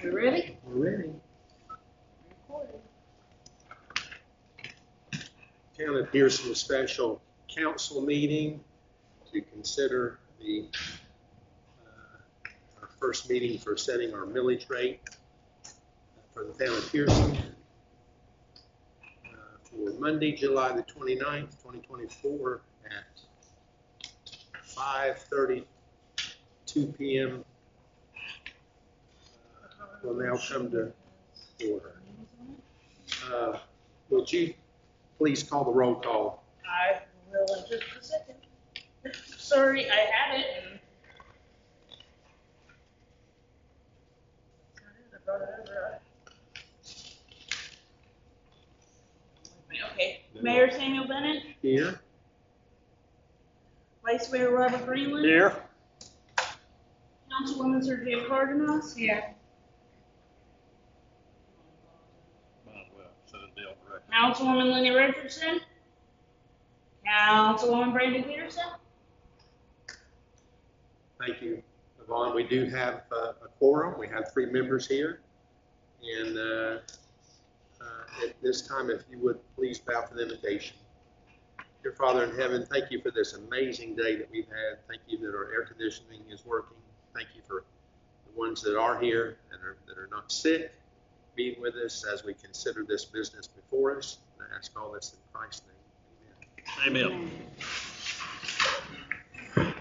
We ready? We're ready. Recording. Town of Pierson special council meeting to consider our first meeting for setting our millage rate for the town of Pierson for Monday, July the 29th, 2024 at 5:32 p.m. Will now come to order. Would you please call the roll call? I will in just a second. Sorry, I had it. I brought it over. Okay. Mayor Samuel Bennett, Here. Vice Mayor Robert Greenland, Here. Councilwoman Sergio Cardenas, Yeah. Councilwoman Lenny Richardson, Councilwoman Brandon Peterson. Thank you, Yvonne. We do have a quorum. We have 3 members here. And at this time, if you would please bow to the invitation. Dear Father in heaven, thank you for this amazing day that we've had. Thank you that our air conditioning is working. Thank you for the ones that are here and that are not sick, being with us as we consider this business before us. And I ask all this in Christ's name. Amen. Amen.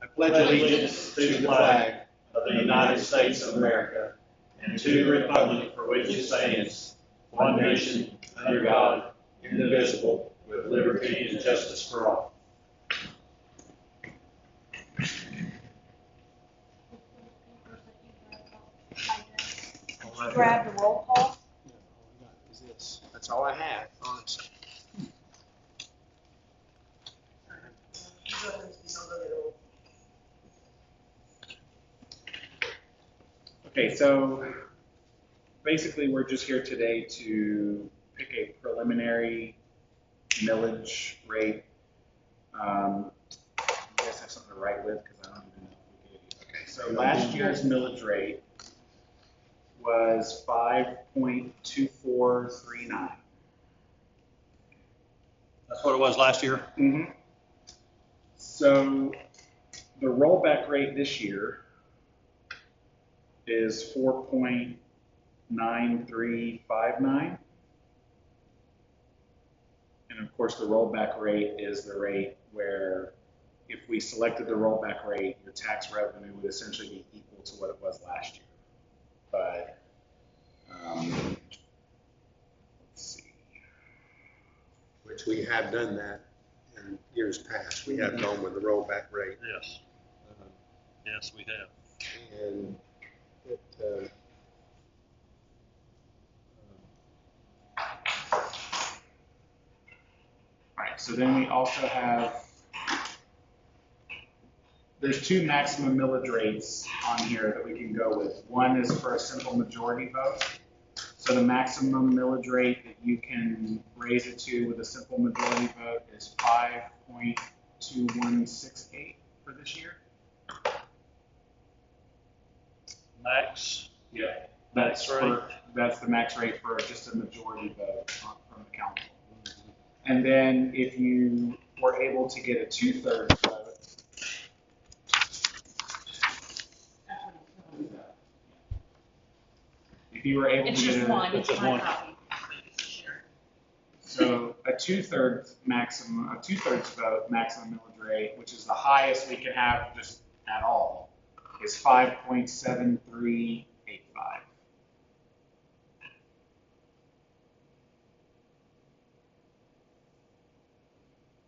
I pledge allegiance to the flag of the United States of America and to the republic for which it stands, one nation, under God, indivisible, with liberty and justice for all. Grab the roll call. Is this? That's all I have, honestly. Okay, so basically we're just here today to pick a preliminary millage rate. You guys have something to write with because I don't even know if we gave you. Okay, so last year's millage rate was 5.2439. That's what it was last year? Mm-hmm. So the rollback rate this year is 4.9359. And of course, the rollback rate is the rate where if we selected the rollback rate, your tax revenue would essentially be equal to what it was last year. But let's see. Which we have done that in years past. We have gone with the rollback rate. Yes. Yes, we have. And it, All right, so then we also have, there's 2 maximum millage rates on here that we can go with. One is for a simple majority vote. So the maximum millage rate that you can raise it to with a simple majority vote is 5.2168 for this year. Max? Yeah. That's Right. that's the max rate for just a majority vote from the council. And then if you were able to get a 2/3 vote, if you were able It's to just get one. it's just my one. copy. Sure. so a 2/3 vote maximum millage rate, which is the highest we can have just at all, is 5.7385.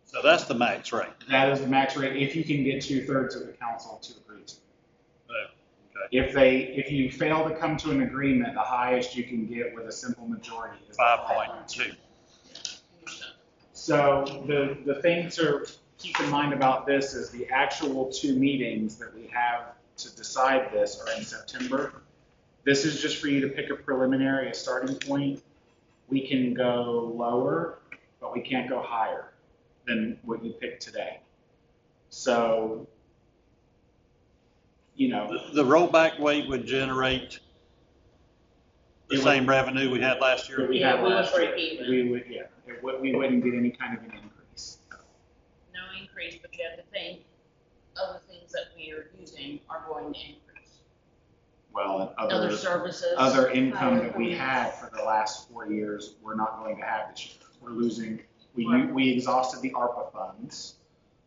So that's the max rate. That is the max rate if you can get 2/3 of the council to agree to it. Oh, okay. If you fail to come to an agreement, the highest you can get with a simple majority is 5.2. So the thing to keep in mind about this is the actual 2 meetings that we have to decide this are in September. This is just for you to pick a preliminary, a starting point. We can go lower, but we can't go higher than what you picked today. So, you know. The rollback rate would generate the same revenue we had last year? that we Yeah, had we would last year. break even. We would, yeah, we wouldn't get any kind of an increase. No increase, but you have to think other things that we are using are going to increase. Well, Other services. other income that we had for the last 4 years, we're not going to have this year. We're losing, we exhausted the ARPA funds,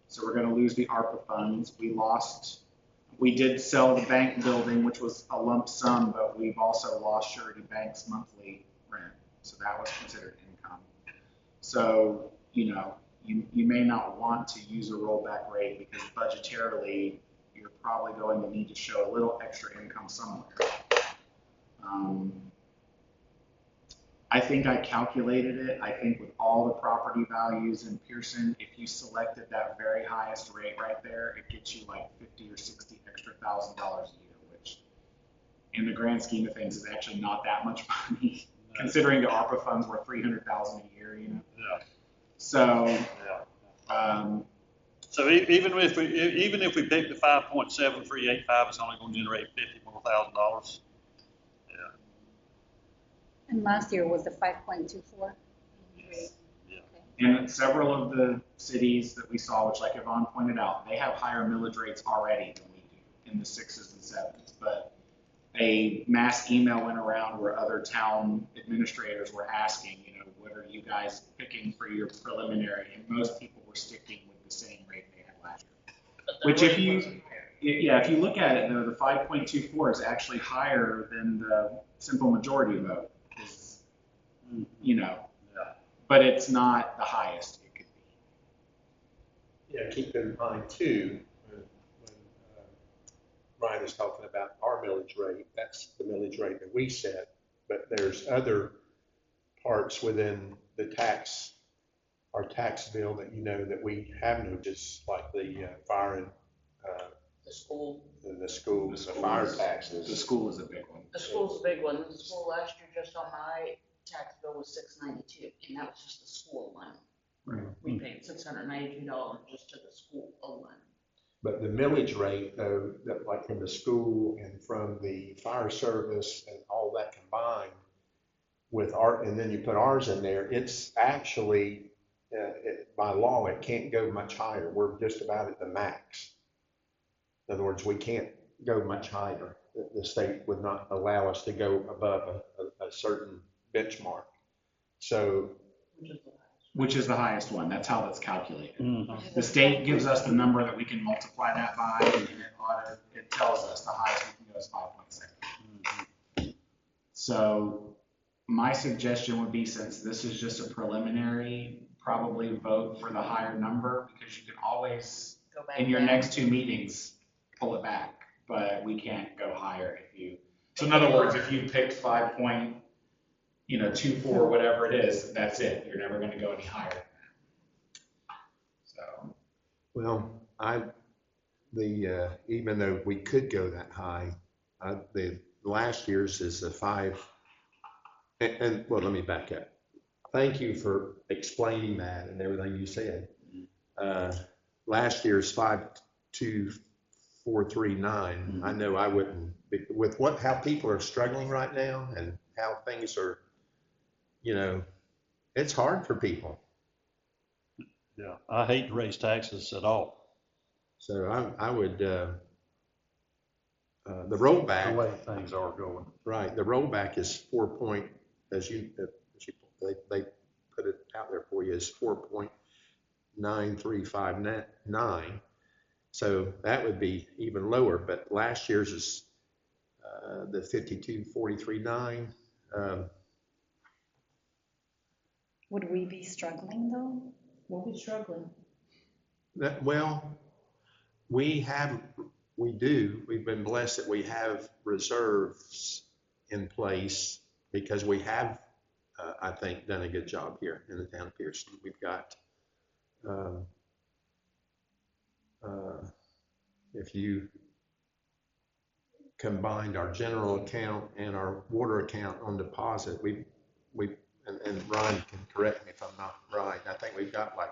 so we're gonna lose the ARPA funds. We did sell the bank building, which was a lump sum, but we've also lost Surety Bank's monthly rent, so that was considered income. So, you know, you may not want to use a rollback rate because budgetarily, you're probably going to need to show a little extra income somewhere. I think I calculated it. I think with all the property values in Pierson, if you selected that very highest rate right there, it gets you like 50 or 60 extra $1,000 a year, which in the grand scheme of things is actually not that much money, considering the ARPA funds were $300,000 a year, you know? Yeah. So, Yeah. So even if we pick the 5.7385, it's only going to generate $50,000 more. Yeah. And last year was the 5.24. Yeah. and several of the cities that we saw, which like Yvonne pointed out, they have higher millage rates already than we do in the 6s and 7s. But a mass email went around where other town administrators were asking, you know, what are you guys picking for your preliminary? And most people were sticking with the same rate they had last year. Which if you look at it though, the 5.24 is actually higher than the simple majority vote. You know, Yeah. but it's not the highest it could be. Yeah, keep in mind too, when Ryan is talking about our millage rate, that's the millage rate that we set, but there's other parts within the our tax bill that you know that we have noticed, like the fire and The school. the schools, the fire taxes. The school is a big one. The school's a big one. The school last year, just on my tax bill, was $692, and that was just the school one. Right. We paid $692 just to the school alone. But the millage rate, though, that like from the school and from the fire service and all that combined with and then you put ours in there, it's actually, by law, it can't go much higher. We're just about at the max. In other words, we can't go much higher. The state would not allow us to go above a certain benchmark. So, Which is the highest one. That's how that's calculated. Mm-hmm. The state gives us the number that we can multiply that by, and it tells us the highest we can go is 5.7. So my suggestion would be, since this is just a preliminary, probably vote for the higher number, because you can always, Go back in your down. next 2 meetings, pull it back. But we can't go higher if you. So in other words, if you picked 5.24, whatever it is, that's it. You're never going to go any higher than that. So. well, even though we could go that high, the last year's is a 5, and well, let me back up. Thank you for explaining that and everything you said. Last year's 5.2439. I know I wouldn't, with how people are struggling right now and how things are, you know, it's hard for people. Yeah. I hate to raise taxes at all. So I would, the rollback. The way things are going. Right, the rollback is 4 they put it out there for you, is 4.9359. So that would be even lower, but last year's is the 52.439. Would we be struggling though? We'll be struggling. Well, we've been blessed that we have reserves in place because we have, I think, done a good job here in the town of Pierson. We've got, if you combined our general account and our water account on deposit, and Ryan can correct me if I'm not right, I think we've got like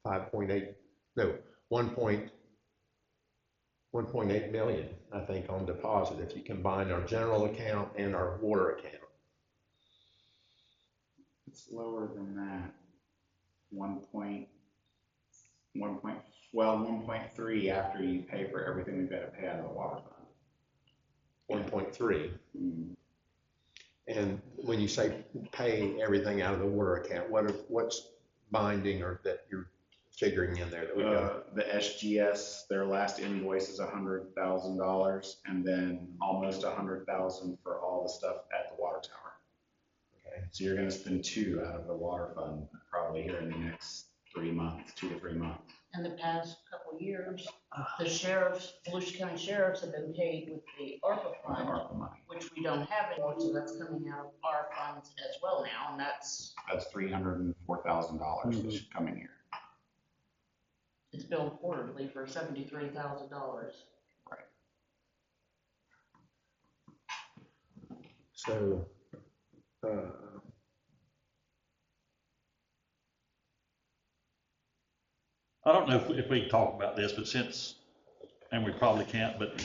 1.8 million, I think, on deposit if you combine our general account and our water account. It's lower than that. 1.3 after you pay for everything we've got to pay out of the water fund. 1.3. Mm. And when you say pay everything out of the water account, what's binding or that you're figuring in there that we got? The SGS, their last invoice is $100,000, and then almost $100,000 for all the stuff at the water tower. Okay. So you're going to spend 2 out of the water fund probably here in the next 3 months, 2 to 3 months. In the past couple of years, the sheriffs, Volusia County sheriffs have been paid with the ARPA fund, ARPA money. which we don't have anymore, so that's coming out of our funds as well now, and that's $304,000 this coming year. it's billed quarterly for $73,000. Right. So, I don't know if we can talk about this, but since, and we probably can't, but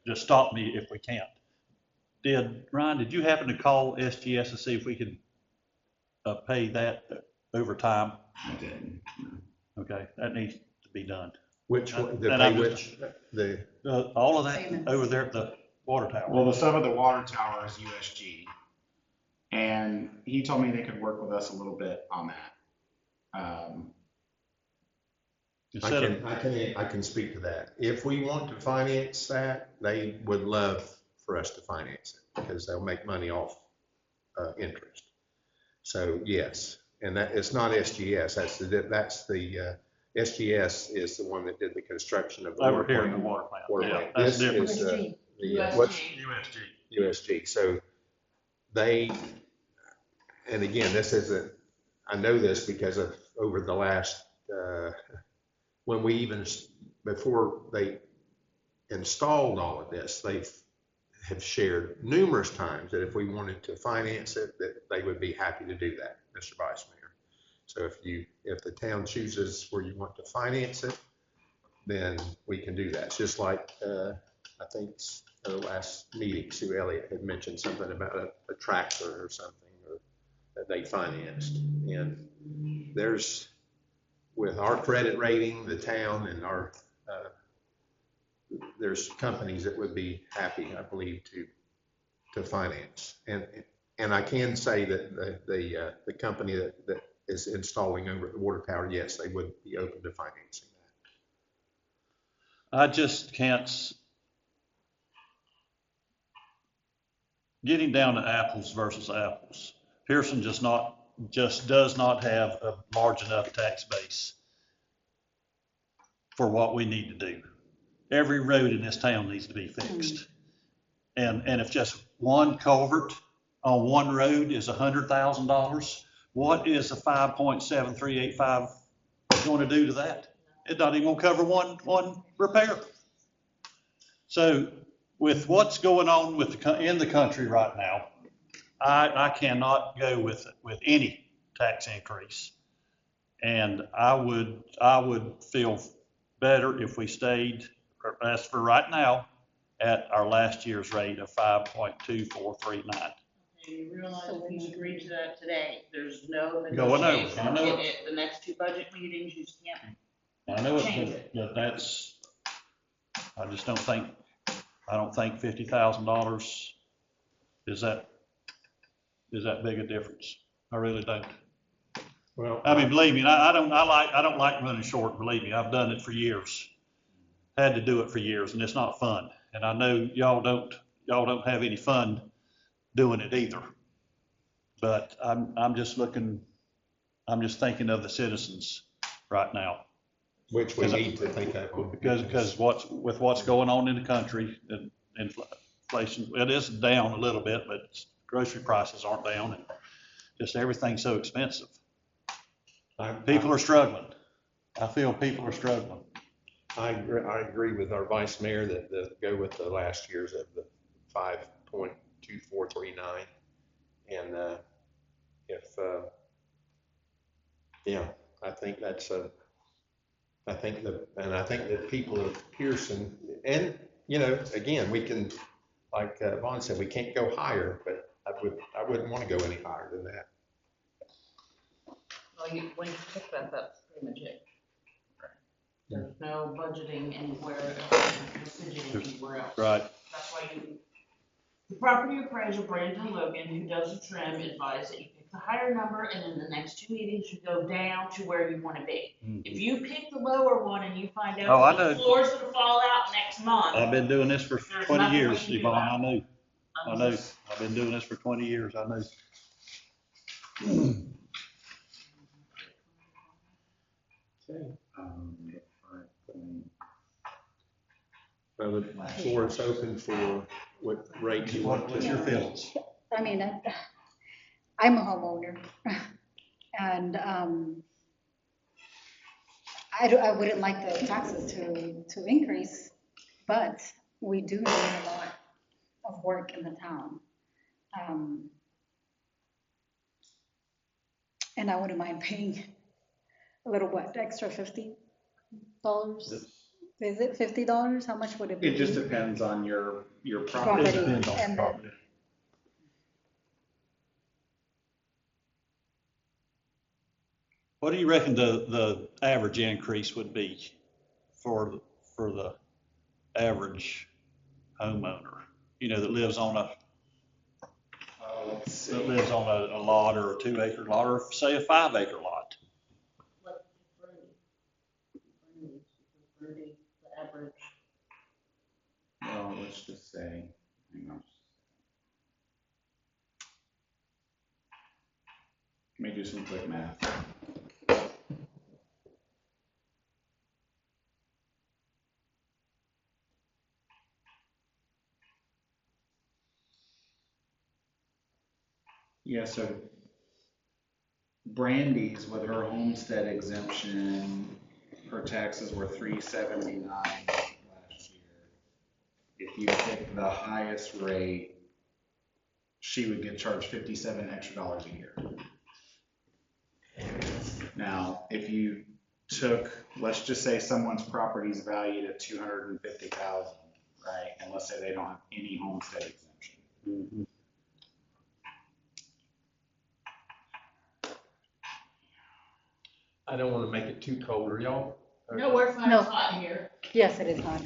just stop me if we can't. Ryan, did you happen to call SGS to see if we could pay that over time? I didn't. Okay, that needs to be done. which one, And I'm the all of that Payment. over there at the water tower. Well, the sum of the water tower is USG, and he told me they could work with us a little bit on that. Instead of, I can speak to that. If we want to finance that, they would love for us to finance it because they'll make money off interest. So yes, and that it's not SGS. That's the SGS is the one that did the construction of the over water here in the plant. water plant. Water Yeah, plant. that's This different. is USG. what's USG. USG. So they, and again, this isn't, I know this because of over the last, when we even, before they installed all of this, they have shared numerous times that if we wanted to finance it, that they would be happy to do that, Mr. Vice Mayor. So if the town chooses where you want to finance it, then we can do that. It's just like, I think the last meeting, Sue Elliott had mentioned something about a tractor or something or that they financed. And there's, with our credit rating, the town and our, there's companies that would be happy, I believe, to finance. And I can say that the company that is installing over at the water tower, yes, they would be open to financing that. I just can't, getting down to apples versus apples. Pierson just does not have a large enough tax base for what we need to do. Every road in this town needs to be fixed. And if just one culvert on one road is $100,000, what is a 5.7385 going to do to that? It's not even going to cover one repair. So with what's going on in the country right now, I cannot go with any tax increase. And I would feel better if we stayed, as for right now, at our last year's rate of 5.2439. You realize if you agree to that today, there's no Going over. negotiation. I know. The next 2 budget meetings, you can't. I know Change it, it. but I just don't think $50,000 is that big a difference. I really don't. Well, I mean, believe me, I don't like running short, believe me. I've done it for years. Had to do it for years, and it's not fun. And I know y'all don't have any fun doing it either. But I'm just thinking of the citizens right now. which we need to think of. Because what's going on in the country, and inflation, it is down a little bit, but grocery prices aren't down, and just everything's so expensive. People are struggling. I feel people are struggling. I agree with our vice mayor that go with the last year's of the 5.2439. And I think that's I think that people of Pierson, and again, we can, like Vaughn said, we can't go higher, but I wouldn't want to go any higher than that. Well, when you pick that, that's pretty much it. There's no budgeting anywhere else, no fidgeting anywhere else. Right. That's why the property appraiser, Brandon Logan, who does the trim, advised that you pick the higher number, and in the next 2 meetings, you go down to where you wanna be. If you pick the lower one and you find Oh, I out that the know. floor's gonna fall out next month. I've been doing this for There's 20 nothing we years, can do Yvonne, about I know. I know. Just- I've been doing this for 20 years, I know. Well, the floor is open for what rate you want What's to. your feelings? I mean, I'm a homeowner, and I wouldn't like the taxes to increase, but we do need a lot of work in the town. And I wouldn't mind paying a little, what, extra $50? Is it $50? How much would it be? It just depends on your Property. property. Depends on the And property. What do you reckon the average increase would be for the average homeowner? You know, that lives on a Let's see. that lives on a lot or a 2-acre lot, or say a 5-acre lot. Like Bernie, the average. Well, let's just say, hang on. Let me do some quick math. Yeah, so Brandy's with her homestead exemption, her taxes were $379 last year. If you pick the highest rate, she would get charged $57 extra a year. Now, if you took, let's just say someone's property is valued at $250,000, right? And let's say they don't have any homestead exemption. I don't want to make it too cold, are y'all? No, we're fine, No. it's hot here. Yes, it is hot.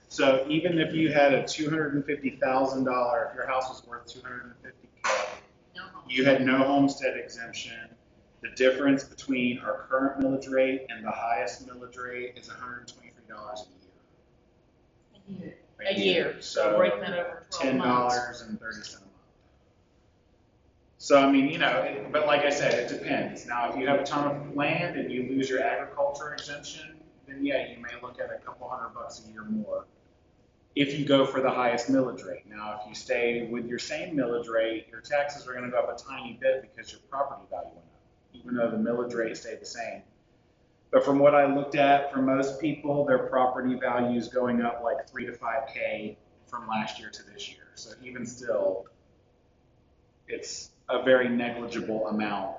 So even if you had a $250,000, if your house was worth $250K, No. you had no homestead exemption, the difference between our current millage rate and the highest millage rate is $123 a year. A year, so break that over 12 months. $10.30 a month. So, I mean, you know, but like I said, it depends. Now, if you have a ton of land and you lose your agriculture exemption, then yeah, you may look at a couple $100 a year more. If you go for the highest millage rate. Now, if you stay with your same millage rate, your taxes are gonna go up a tiny bit because your property value went up, even though the millage rate stayed the same. But from what I looked at, for most people, their property value is going up like 3 to 5K from last year to this year. So even still, it's a very negligible amount.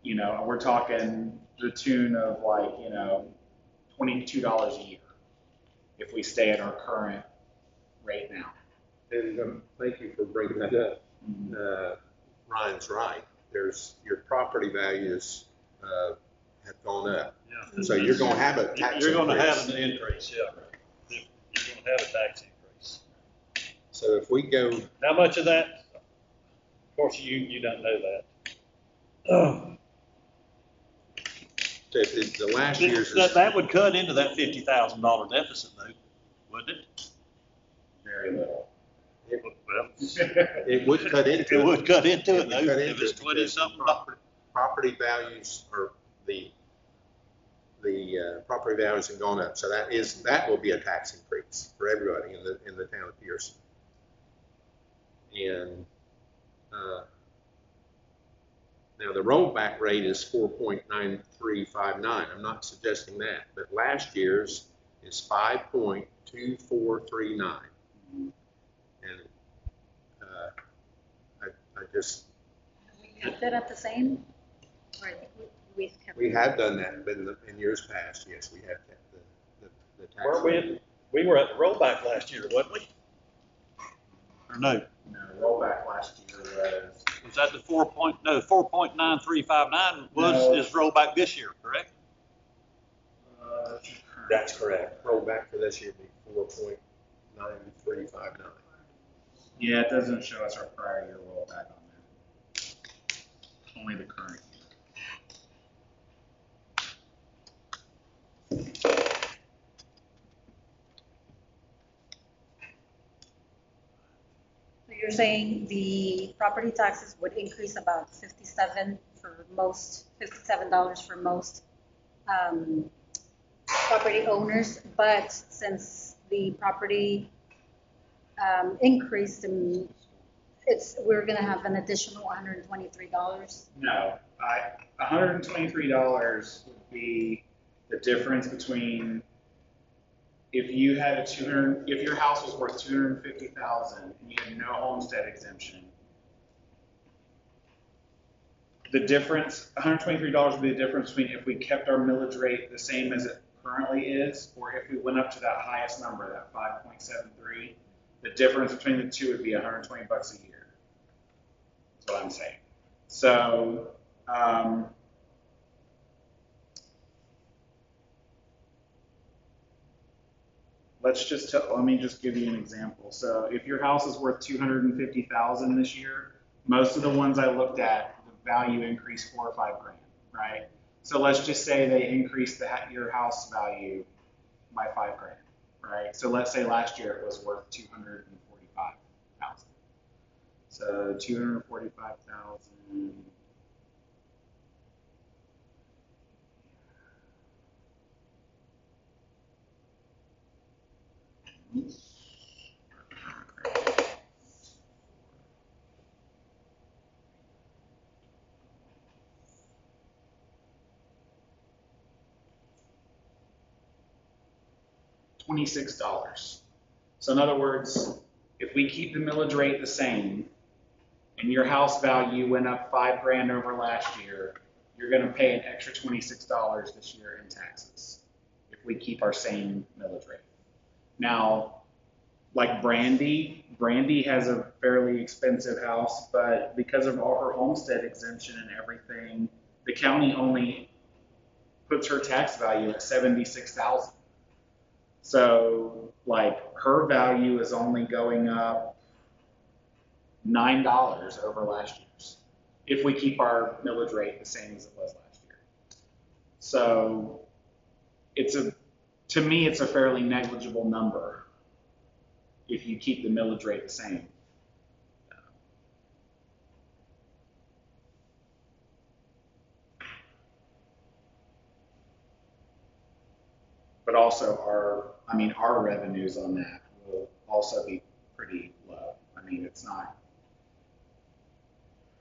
You know, we're talking the tune of like, you know, $22 a year if we stay at our current rate now. And thank you for bringing that up. Ryan's right. Your property values have gone up. Yeah. So you're going to have a tax You're going to increase. have an increase, yeah. You're going to have a tax increase. So if we go, How much of that? Of course, you don't know that. if the last year's is, That would cut into that $50,000 deficit, though, wouldn't it? Very little. Well, it would cut into it. it would cut into it, It though, would cut if into it's it 20 because something. property values or the property values have gone up. So that will be a tax increase for everybody in the town of Pierson. And now the rollback rate is 4.9359. I'm not suggesting that, but last year's is 5.2439. And I just, Kept it at the same? Or I think we've kept. we have done that, but in years past, yes, we have kept the tax. Weren't we, we were at the rollback last year, wasn't we? Or no? No, rollback last year Was that the 4.9359 No. is rollback this year, correct? That's correct. Rollback for this year would be 4.9359. yeah, it doesn't show us our prior year rollback on there. Only the current year. So you're saying the property taxes would increase about $57 for most property owners, but since the property increased, we're gonna have an additional $123. No, $123 would be the difference between if you had if your house was worth $250,000 and you had no homestead exemption. The difference, $123 would be the difference between if we kept our millage rate the same as it currently is, or if we went up to that highest number, that 5.73. The difference between the two would be $120 a year. That's what I'm saying. So, let me just give you an example. So if your house is worth $250,000 this year, most of the ones I looked at, the value increased $4 or $5 grand, right? So let's just say they increased your house value by $5 grand, right? So let's say last year it was worth $245,000. So 245,000. $26. So in other words, if we keep the millage rate the same and your house value went up $5 grand over last year, you're going to pay an extra $26 this year in taxes if we keep our same millage rate. Now, like Brandy has a fairly expensive house, but because of all her homestead exemption and everything, the county only puts her tax value at $76,000. So, like, her value is only going up $9 over last year's if we keep our millage rate the same as it was last year. So, to me, it's a fairly negligible number if you keep the millage rate the same. But also our revenues on that will also be pretty low. I mean, it's not,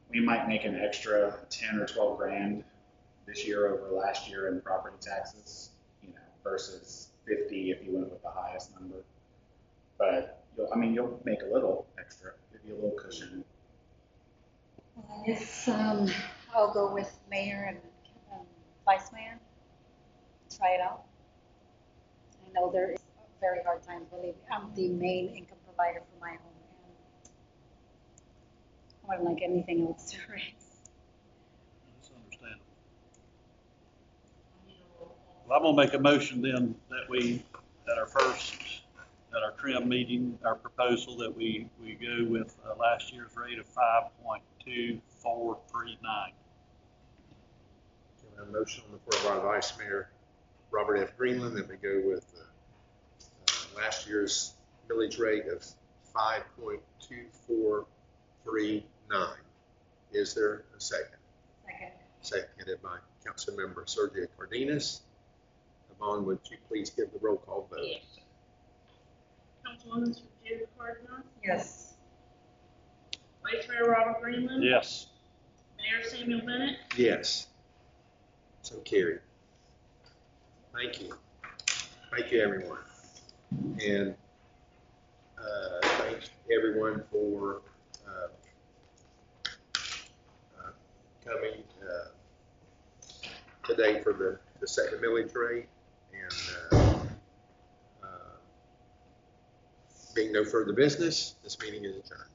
we might make an extra 10 or 12 grand this year over last year in property taxes, versus 50 if you went with the highest number. But you'll make a little extra, give you a little cushion. Yes, I'll go with mayor and vice mayor. Try it out. I know there is a very hard time, believe me. I'm the main income provider for my home. And I wouldn't like anything else to raise. That's understandable. Well, I'm gonna make a motion then that we, at our trim meeting, our proposal that we go with last year's rate of 5.2439. A motion on the floor by Vice Mayor Robert F. Greenland that we go with last year's millage rate of 5.2439. Is there a second? Second. Seconded by Councilmember Sergio Cardenas. Yvonne, would you please give the roll call vote? Yes. Councilwoman Sergio Cardenas? Yes. Vice Mayor Robert Greenland? Yes. Mayor Samuel Bennett? Yes. So carried. Thank you. Thank you, everyone. And thanks everyone for coming today for the second millage rate, and being no further business, this meeting is adjourned.